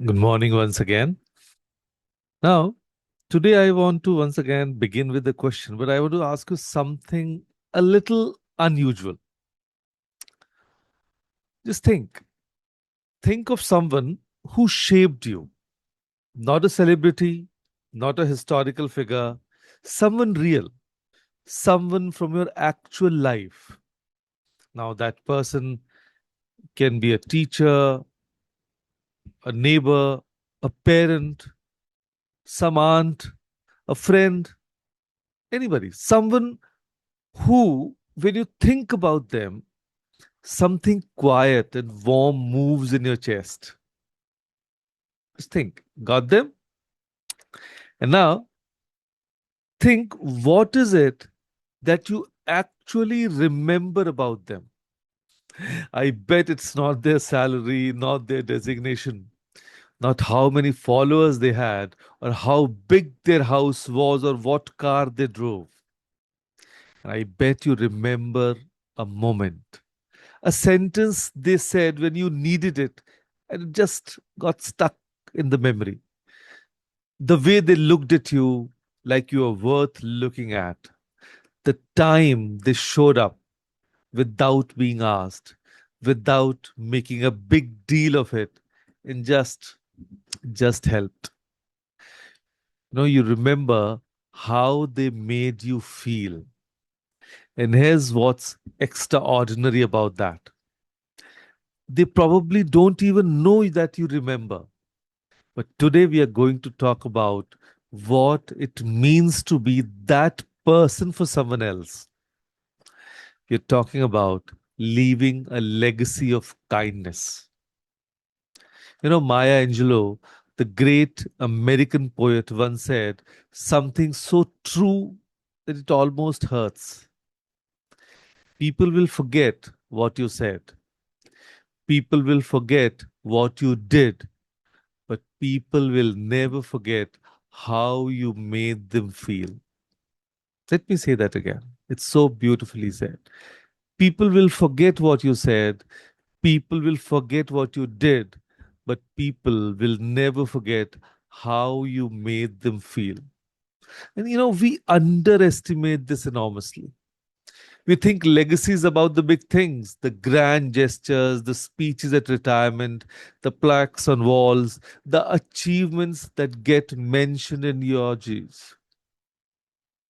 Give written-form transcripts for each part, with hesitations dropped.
Good morning once again. Now, today I want to once again begin with the question, but I want to ask you something a little unusual. Just think of someone who shaped you, not a celebrity, not a historical figure, someone real, someone from your actual life. Now, that person can be a teacher, a neighbor, a parent, some aunt, a friend, anybody, someone who, when you think about them, something quiet and warm moves in your chest. Just think, got them? And now think, what is it that you actually remember about them? I bet it's not their salary, not their designation, not how many followers they had, or how big their house was, or what car they drove. And I bet you remember a moment, a sentence they said when you needed it, and it just got stuck in the memory. The way they looked at you like you were worth looking at. The time they showed up without being asked, without making a big deal of it, and just helped. You remember how they made you feel. And here's what's extraordinary about that. They probably don't even know that you remember. But today we are going to talk about what it means to be that person for someone else. We're talking about leaving a legacy of kindness. Maya Angelou, the great American poet, once said something so true that it almost hurts. People will forget what you said, people will forget what you did, but people will never forget how you made them feel. Let me say that again. It's so beautifully said. People will forget what you said, people will forget what you did, but people will never forget how you made them feel. And we underestimate this enormously. We think legacy is about the big things, the grand gestures, the speeches at retirement, the plaques on walls, the achievements that get mentioned in eulogies.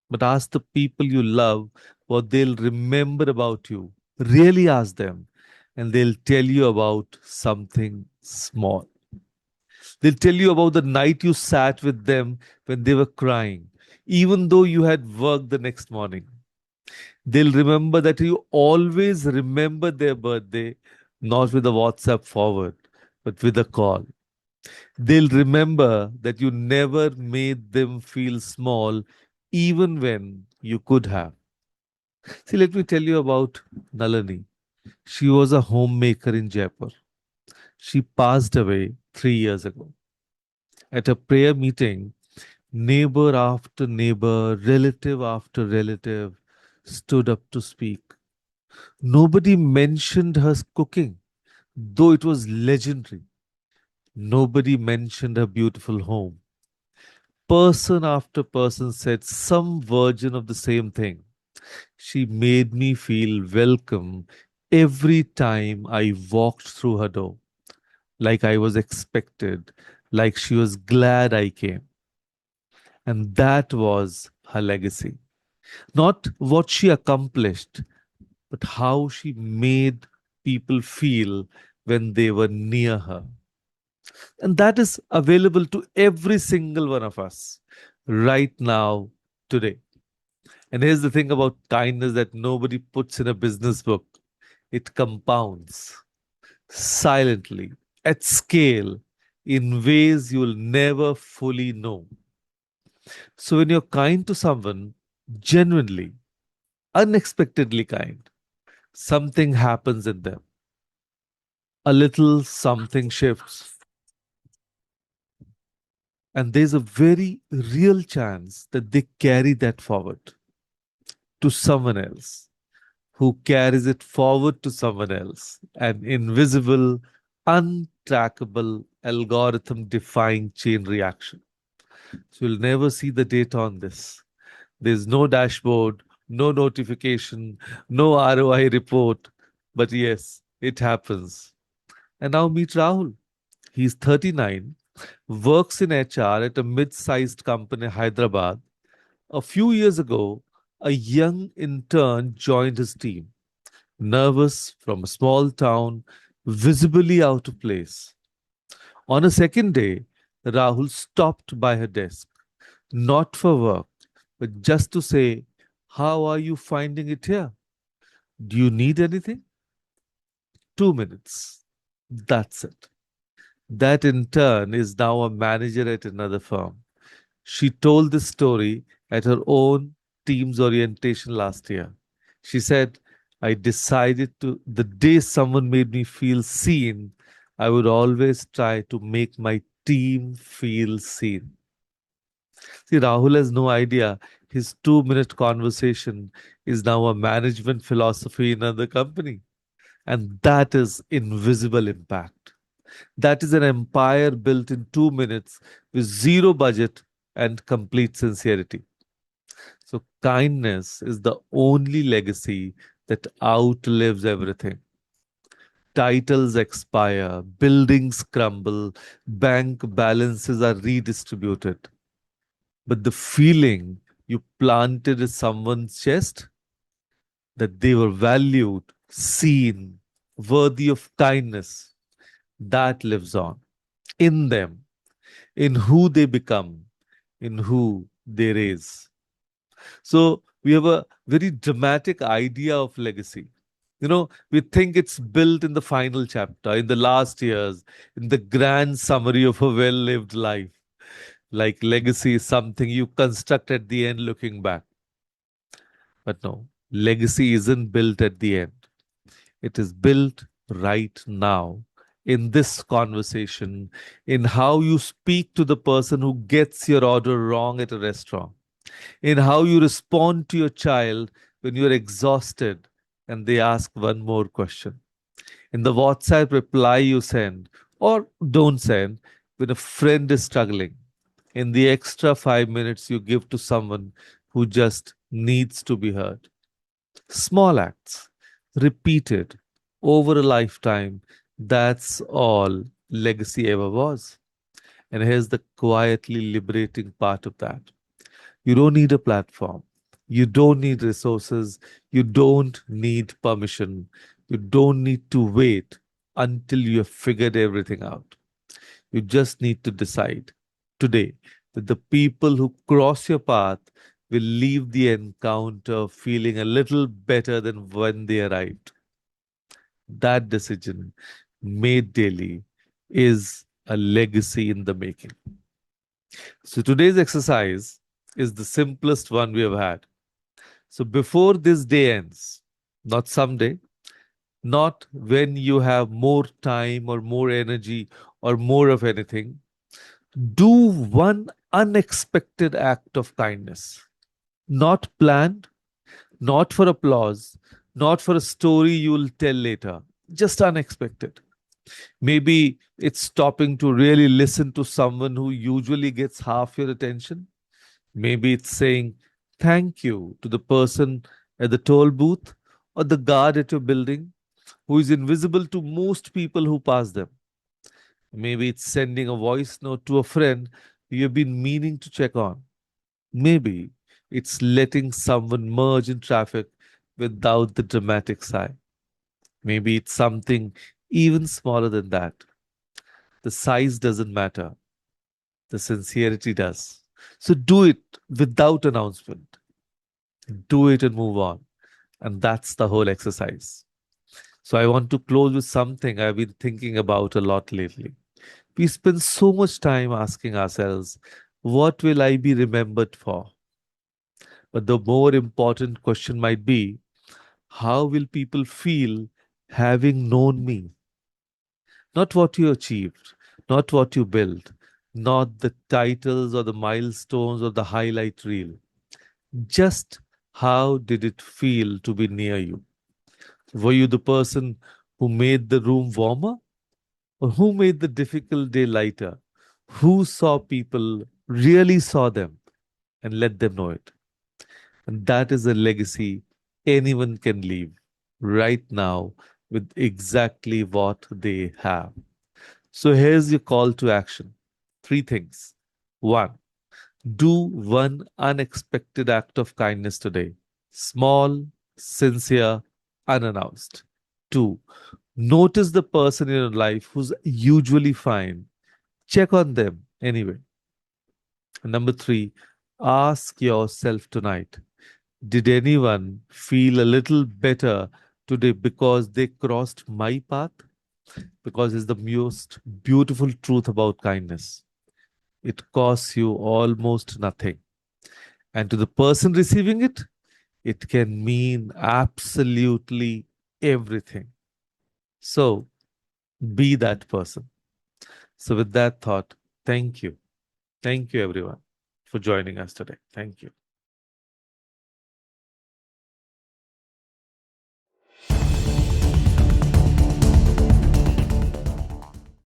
But ask the people you love what they'll remember about you. Really ask them, and they'll tell you about something small. They'll tell you about the night you sat with them when they were crying, even though you had work the next morning. They'll remember that you always remember their birthday, not with a WhatsApp forward, but with a call. They'll remember that you never made them feel small, even when you could have. See, let me tell you about Nalani. She was a homemaker in Jaipur. She passed away 3 years ago. At a prayer meeting, neighbor after neighbor, relative after relative stood up to speak. Nobody mentioned her cooking, though it was legendary. Nobody mentioned her beautiful home. Person after person said some version of the same thing. She made me feel welcome every time I walked through her door, like I was expected, like she was glad I came. And that was her legacy. Not what she accomplished, but how she made people feel when they were near her. And that is available to every single one of us right now, today. And here's the thing about kindness that nobody puts in a business book, it compounds silently, at scale, in ways you'll never fully know. So when you're kind to someone, genuinely, unexpectedly kind, something happens in them. A little something shifts. And there's a very real chance that they carry that forward to someone else, who carries it forward to someone else. An invisible, trackable, algorithm defying chain reaction. So you'll never see the data on this. There's no dashboard, no notification, no ROI report. But yes, it happens. And now meet Rahul. He's 39, works in HR at a mid sized company in Hyderabad. A few years ago, a young intern joined his team, nervous from a small town, visibly out of place. On a second day, Rahul stopped by her desk, not for work, but just to say, "How are you finding it here? Do you need anything?" 2 minutes. That's it. That intern is now a manager at another firm. She told this story at her own team's orientation last year. She said, "I decided to, the day someone made me feel seen, I would always try to make my team feel seen." See, Rahul has no idea his 2 minute conversation is now a management philosophy in another company. And that is invisible impact. That is an empire built in 2 minutes with zero budget and complete sincerity. So, kindness is the only legacy that outlives everything. Titles expire, buildings crumble, bank balances are redistributed. But the feeling you planted in someone's chest, that they were valued, seen, worthy of kindness, that lives on in them, in who they become, in who they raise. So we have a very dramatic idea of legacy. We think it's built in the final chapter, in the last years, in the grand summary of a well lived life. Like legacy is something you construct at the end looking back. But no, legacy isn't built at the end. It is built right now in this conversation, in how you speak to the person who gets your order wrong at a restaurant, in how you respond to your child when you're exhausted and they ask one more question, in the WhatsApp reply you send or don't send when a friend is struggling, in the extra 5 minutes you give to someone who just needs to be heard. Small acts, repeated over a lifetime, that's all legacy ever was. And here's the quietly liberating part of that: you don't need a platform. You don't need resources. You don't need permission. You don't need to wait until you have figured everything out. You just need to decide today that the people who cross your path will leave the encounter feeling a little better than when they arrived. That decision, made daily, is a legacy in the making. So today's exercise is the simplest one we have had. So before this day ends, not someday, not when you have more time or more energy or more of anything, do one unexpected act of kindness. Not planned, not for applause, not for a story you'll tell later, just unexpected. Maybe it's stopping to really listen to someone who usually gets half your attention. Maybe it's saying thank you to the person at the toll booth or the guard at your building who is invisible to most people who pass them. Maybe it's sending a voice note to a friend you've been meaning to check on. Maybe it's letting someone merge in traffic without the dramatic sigh. Maybe it's something even smaller than that. The size doesn't matter, the sincerity does. So do it without announcement. Do it and move on. And that's the whole exercise. So I want to close with something I've been thinking about a lot lately. We spend so much time asking ourselves, what will I be remembered for? But the more important question might be, how will people feel having known me? Not what you achieved, not what you built, not the titles or the milestones or the highlight reel. Just how did it feel to be near you? Were you the person who made the room warmer? Or who made the difficult day lighter? Who saw people, really saw them, and let them know it? And that is a legacy anyone can leave right now with exactly what they have. So here's your call to action. Three things. One, do one unexpected act of kindness today. Small, sincere, unannounced. Two, notice the person in your life who's usually fine. Check on them anyway. And number three, ask yourself tonight, did anyone feel a little better today because they crossed my path? Because it's the most beautiful truth about kindness. It costs you almost nothing. And to the person receiving it, it can mean absolutely everything. So be that person. So, with that thought, thank you. Thank you, everyone, for joining us today. Thank you.